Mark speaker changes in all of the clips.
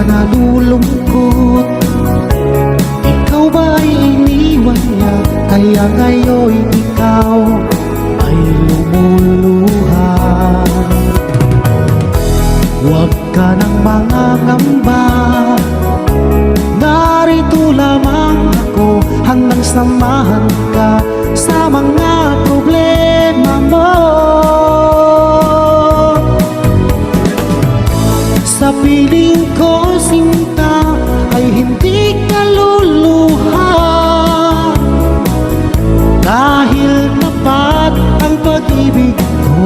Speaker 1: nalulungkot? Ikaw ba'y iniwan niya, kaya ngayon ikaw ay lumuluha? Huwag ka nang mangangamba, narito lamang ako hanggang samahan ka sa mga problema mo. Sa piling ko, sinta, ay hindi ka luluha, dahil tapat ang pag-ibig ko.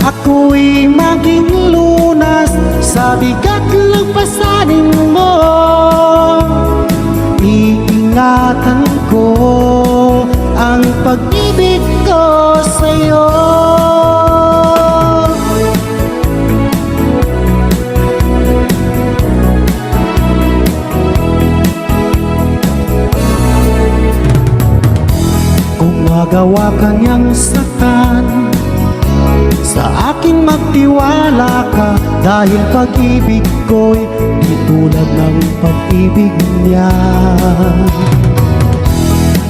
Speaker 1: Ako'y maging lunas sa bigat ng pasanin mo. Iingatan ko ang pag-ibig ko sa'yo. Kung magawa ka niyang saktan, sa akin magtiwala ka, dahil pag-ibig ko'y di tulad ng pag-ibig niya.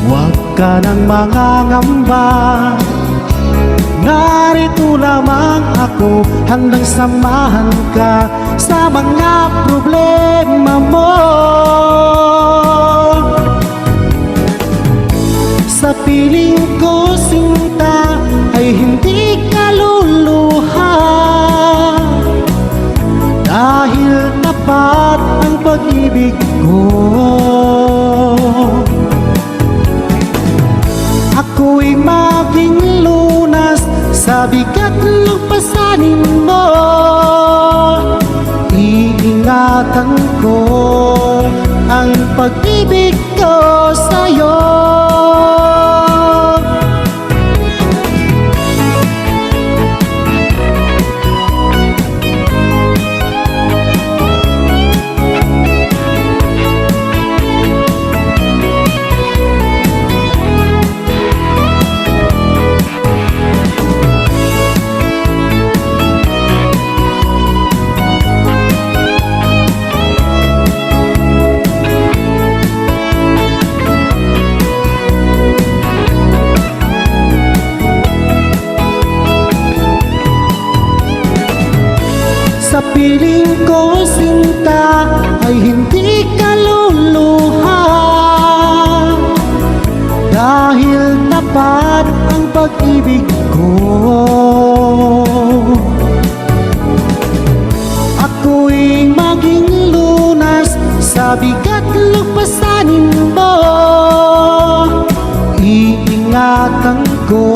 Speaker 1: Huwag ka nang mangangamba, narito lamang ako hanggang samahan ka sa mga problema mo. Sa piling ko, sinta, ay hindi ka luluha, dahil tapat ang pag-ibig ko. Ako'y maging lunas sa bigat ng pasanin mo. Iingatan ko ang pag-ibig ko sa'yo. Sa piling ko, sinta, ay hindi ka luluha, dahil tapat ang pag-ibig ko. Ako'y maging lunas sa bigat ng pasanin mo. Iingatan ko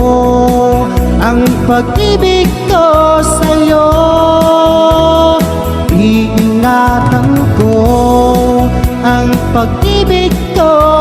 Speaker 1: ang pag-ibig ko sa'yo. Iingatan ko ang pag-ibig ko